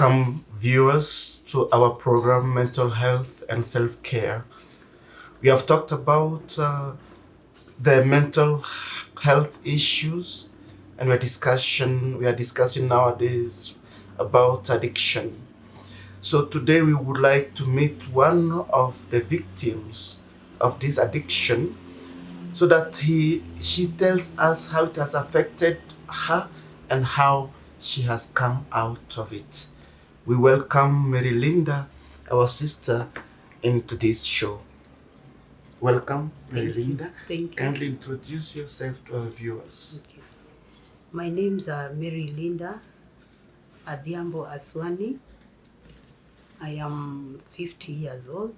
Welcome viewers to our program Mental Health and Self-Care. We have talked about the mental health issues, and we are discussing nowadays about addiction. So today we would like to meet one of the victims of this addiction so that she tells us how it has affected her and how she has come out of it. We welcome Mary Linda, our sister, into this show. Welcome, Mary Linda. Thank you. Kindly introduce yourself to our viewers. Okay. My name's Mary Linda Adhiambo Aswani. I am 50 years old.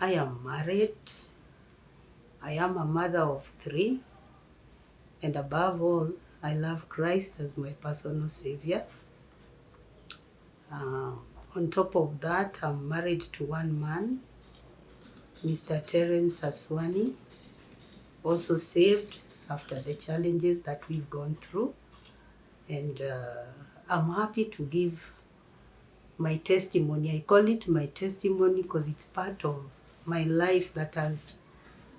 I am married. I am a mother of 3. And above all, I love Christ as my personal savior. On top of that, I'm married to one man, Mr. Terence Aswani, also saved after the challenges that we've gone through. And I'm happy to give my testimony. I call it my testimony because it's part of my life that has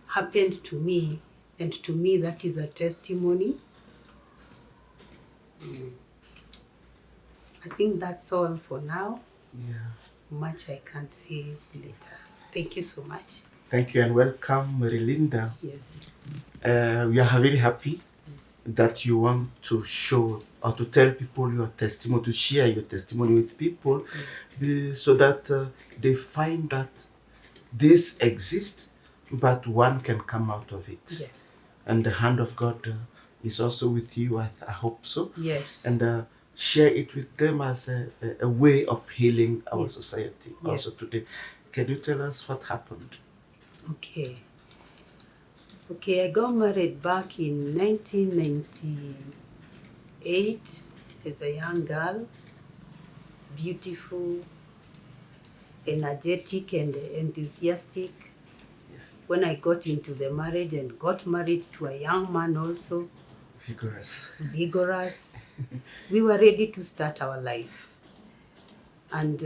happened to me. And to me, that is a testimony. I think that's all for now. Yeah. Much I can't say later. Thank you so much. Thank you and welcome, Mary Linda. Yes. We are very happy Yes. that you want to show or to tell people your testimony, to share your testimony with people, Yes. so that they find that this exists, but one can come out of it. Yes. And the hand of God is also with you, I hope so. Yes. And share it with them as a way of healing our Yes. society Yes. also today. Can you tell us what happened? Okay, I got married back in 1998 as a young girl, beautiful, energetic and enthusiastic. When I got into the marriage and got married to a young man also, vigorous, we were ready to start our life. And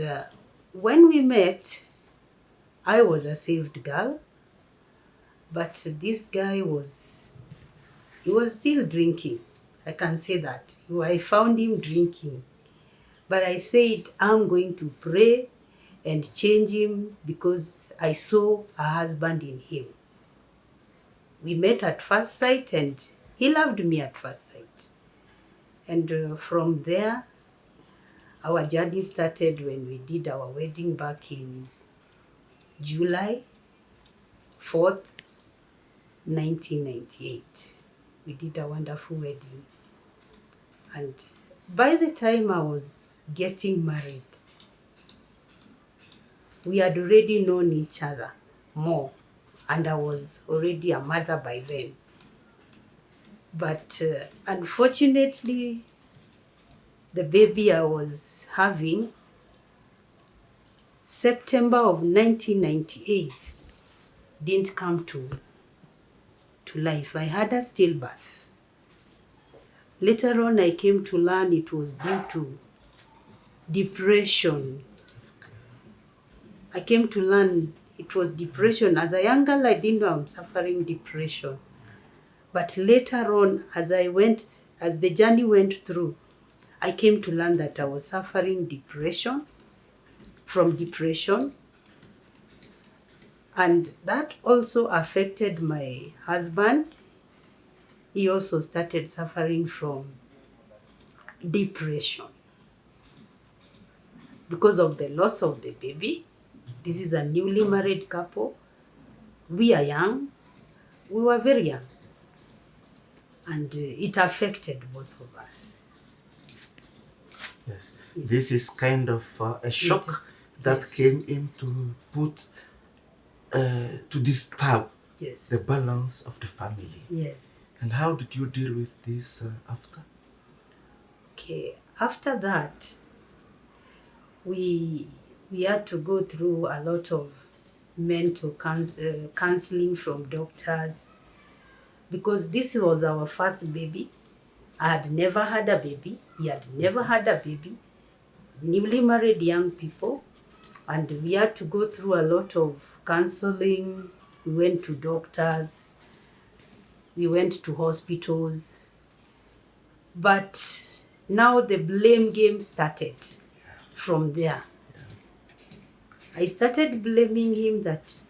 when we met, I was a saved girl. But this guy was still drinking. I can say that. I found him drinking. But I said, I'm going to pray and change him because I saw a husband in him. We met at first sight and he loved me at first sight. And from there, our journey started when we did our wedding back in July 4th, 1998. We did a wonderful wedding. And by the time I was getting married, we had already known each other more. And I was already a mother by then. But unfortunately, the baby I was having, September of 1998, didn't come to life. I had a stillbirth. Later on, I came to learn it was due to depression. I came to learn it was depression. As a young girl, I didn't know I'm suffering depression. But later on, as the journey went through, I came to learn that I was suffering depression. And that also affected my husband. He also started suffering from depression because of the loss of the baby. This is a newly married couple. We are young. We were very young. And it affected both of us. Yes. This is kind of a shock that came in to disturb the balance of the family. Yes. And how did you deal with this after? Okay, after that, we had to go through a lot of mental counseling from doctors because this was our first baby. I had never had a baby. He had never had a baby. newly married young people, and we had to go through a lot of counseling. We went to doctors, we went to hospitals, but now the blame game started from there. I started blaming him that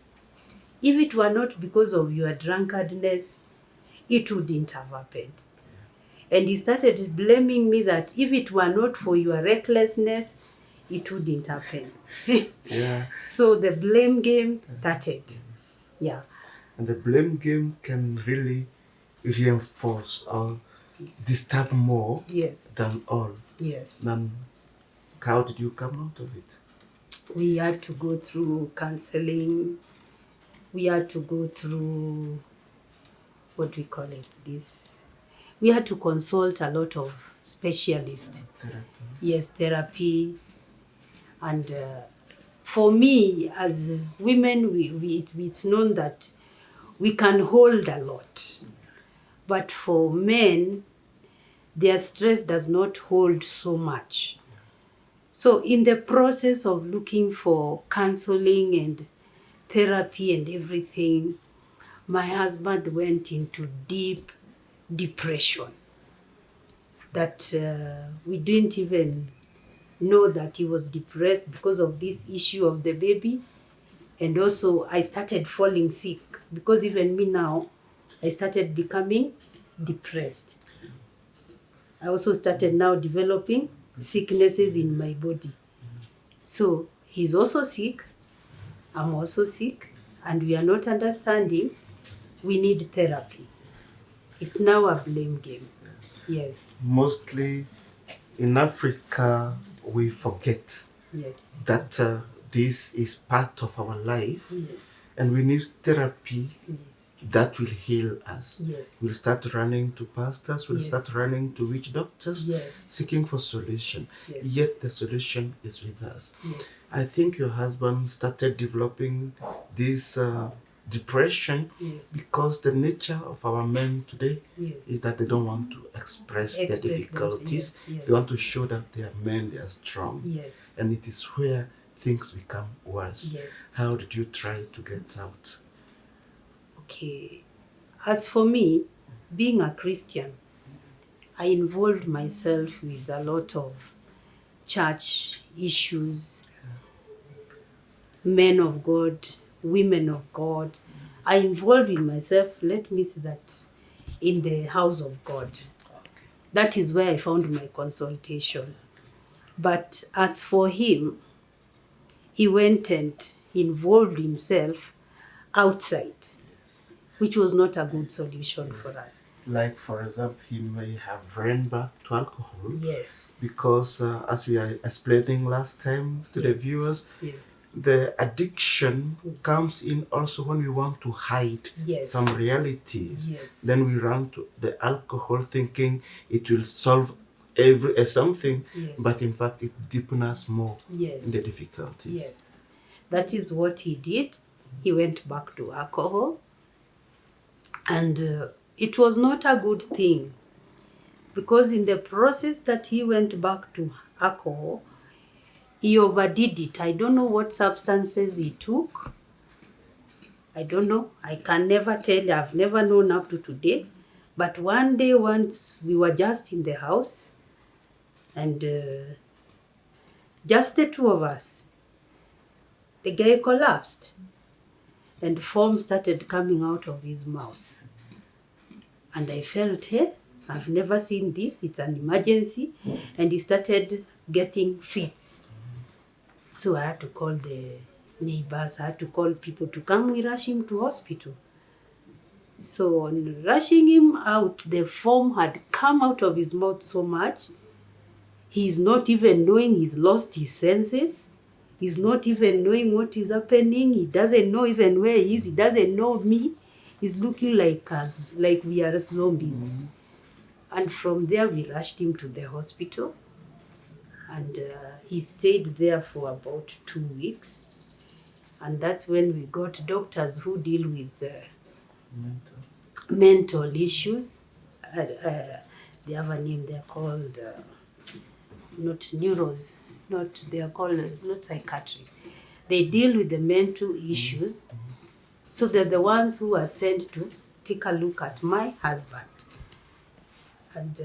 if it were not because of your drunkardness, it wouldn't have happened. And he started blaming me that if it were not for your recklessness, it wouldn't happen. Yeah. So the blame game started. Yes. Yeah. And the blame game can really reinforce or disturb more Yes. than all. Yes. Then how did you come out of it? We had to go through counseling. We had to go through, what we call it, this. We had to consult a lot of specialists. Therapy. Yes, therapy. And for me, as women, it's known that we can hold a lot. But for men, their stress does not hold so much. So in the process of looking for counseling and therapy and everything, my husband went into deep depression that we didn't even know that he was depressed because of this issue of the baby. And also I started falling sick because even me now, I started becoming depressed. I also started now developing sicknesses in my body. So he's also sick, I'm also sick, and we are not understanding. We need therapy. It's now a blame game. Yes. Mostly in Africa, we forget Yes. that this is part of our life, Yes. and we need therapy Yes. that will heal us. Yes. We'll start running to pastors, we'll Yes. start running to witch doctors, Yes. seeking for solution. Yes. Yet the solution is with us. Yes. I think your husband started developing this depression Yes. because the nature of our men today Yes. is that they don't want to express their Express them. difficulties. Yes, yes. They want to show that they are men, they are strong. Yes. And it is where things become worse. Yes. How did you try to get out? Okay. As for me, being a Christian, I involved myself with a lot of church issues, men of God, women of God. I involved in myself, let me say that, in the house of God. That is where I found my consultation. But as for him, he went and involved himself outside, which was not a good solution for us. Like, for example, he may have ran back to alcohol. Yes. Because, as we are explaining last time to the Yes. viewers, Yes. the addiction Yes. comes in also when we want to hide Yes. some realities. Yes. Then we run to the alcohol thinking it will solve something, Yes. but in fact it deepens us more Yes. in the difficulties. Yes. That is what he did. He went back to alcohol. And it was not a good thing, because in the process that he went back to alcohol, he overdid it. I don't know what substances he took. I don't know. I can never tell. I've never known up to today. But one day, once we were just in the house, and just the two of us, the guy collapsed, and foam started coming out of his mouth. And I felt, hey, I've never seen this. It's an emergency. And he started getting fits. So I had to call the neighbors. I had to call people to come. We rush him to hospital. So on rushing him out, the foam had come out of his mouth so much. He's not even knowing he's lost his senses. He's not even knowing what is happening. He doesn't know even where he is. He doesn't know me. He's looking like us, like we are zombies. Mm-hmm. And from there, we rushed him to the hospital. And he stayed there for about 2 weeks. And that's when we got doctors who deal with mental issues. They have a name, they're called, not neuros. they are called not psychiatry. They deal with the mental issues. So they're the ones who are sent to take a look at my husband. And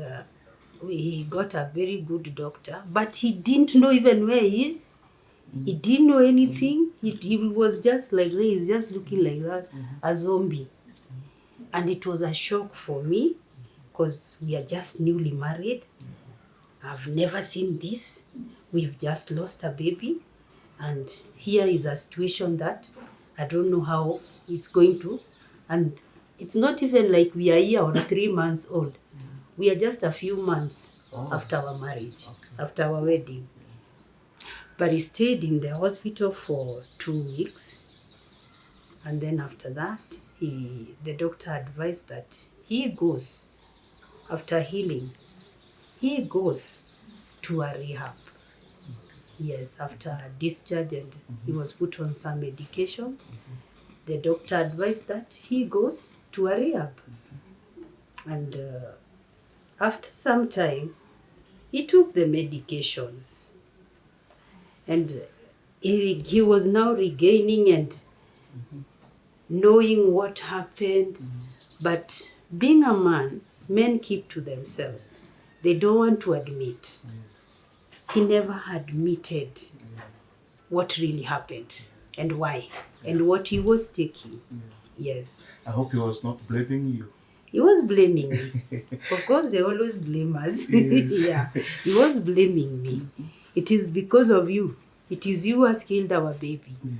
he got a very good doctor, but he didn't know even where he is. He didn't know anything. He was just like that. He's just looking like that, a zombie. And it was a shock for me because we are just newly married. I've never seen this. We've just lost a baby. And here is a situation that I don't know how it's going to. And it's not even like we are here or 3 months old. We are just a few months after our marriage, after our wedding. But he stayed in the hospital for 2 weeks. And then after that, the doctor advised that he goes, after healing, he goes to a rehab. Yes, after discharge, and he was put on some medications. The doctor advised that he goes to a rehab. And after some time, he took the medications. And he was now regaining and knowing what happened. But being a man, men keep to themselves. They don't want to admit. He never admitted what really happened and why and what he was taking. Yes. I hope he was not blaming you. He was blaming me. Of course, they always blame us. Yes. Yeah. He was blaming me. It is because of you. It is you who has killed our baby. Yeah.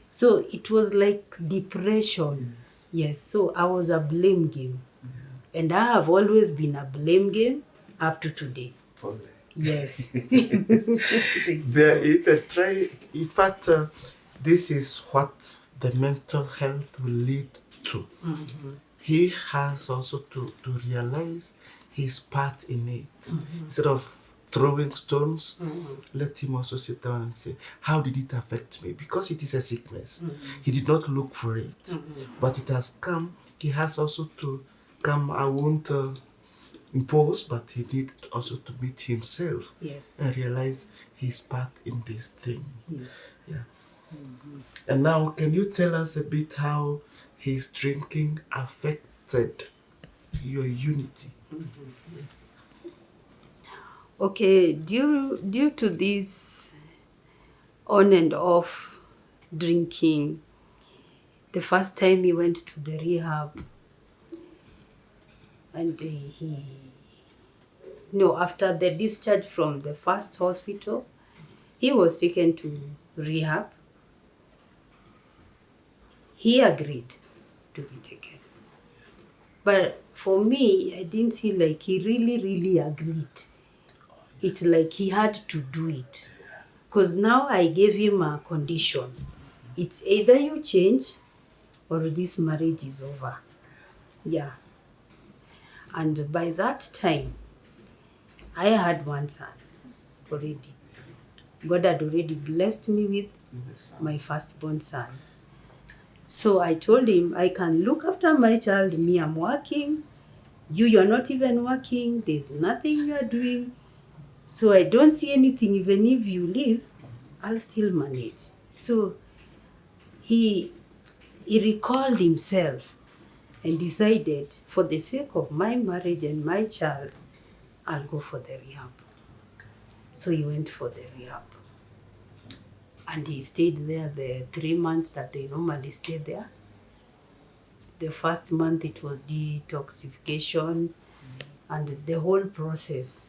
So it was like depression. Yes. Yes. So I was a blame game. Yeah. And I have always been a blame game up to today. Only. Yes. In fact, this is what the mental health will lead to. Mm-hmm. He has also to realize his part in it. Instead of throwing stones, let him also sit down and say, how did it affect me? Because it is a sickness. He did not look for it. But it has come. He has also to come. I won't impose, but he needs also to meet himself. Yes. And realize his part in this thing. Yes. Yeah. And now, can you tell us a bit how his drinking affected your unity? Okay, due to this on and off drinking, the first time he went to the rehab, and after the discharge from the first hospital, he was taken to rehab. He agreed to be taken. But for me, I didn't see like he really agreed. It's like he had to do it. Because now I gave him a condition. It's either you change or this marriage is over. Yeah. And by that time, I had one son already. God had already blessed me with my firstborn son. So I told him, I can look after my child. Me, I'm working. You're not even working. There's nothing you are doing. So I don't see anything. Even if you leave, I'll still manage. So he recalled himself and decided, for the sake of my marriage and my child, I'll go for the rehab. So he went for the rehab. And he stayed there the 3 months that they normally stay there. The first month it was detoxification and the whole process.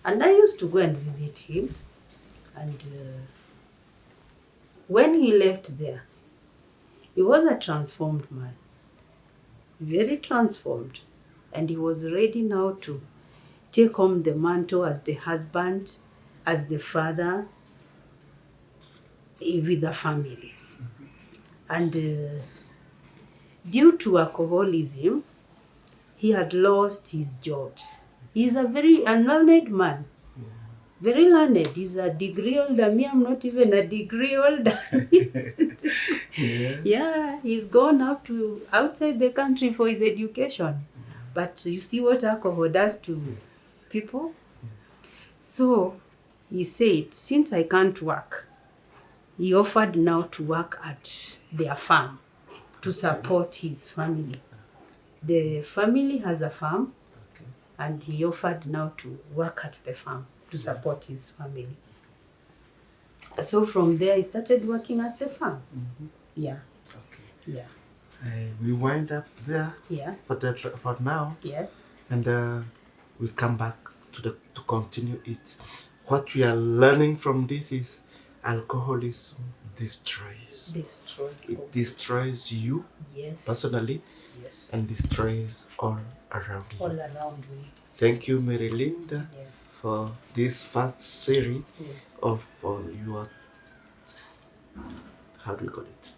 And I used to go and visit him. And when he left there, he was a transformed man. Very transformed. And he was ready now to take home the mantle as the husband, as the father, with the family. And due to alcoholism, he had lost his jobs. He's a very learned man. Very learned. He's a degree older. Me, I'm not even a degree older. Yeah, he's gone up to outside the country for his education. But you see what alcohol does to people? So he said, since I can't work, he offered now to work at their farm to support his family. The family has a farm, Okay. and he offered now to work at the farm to support his family. So from there, he started working at the farm. Yeah, Okay. yeah, We wind up there yeah, for now, yes. and we'll come back to continue it. What we are learning from this is alcoholism destroys. Destroys. It destroys you Yes. personally Yes. and destroys all around you. All around me. Thank you, Mary Linda, Yes. for this first series Yes. of your, how do we call it?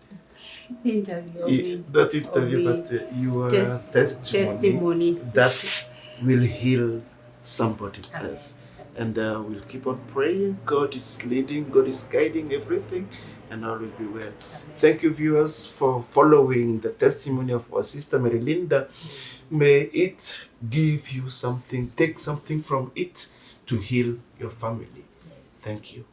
Interview. Not interview, but your testimony that will heal somebody else. And we'll keep on praying. God is leading, God is guiding everything, and all will be well. Thank you, viewers, for following the testimony of our sister Mary Linda. May it give you something, take something from it to heal your family. Yes. Thank you.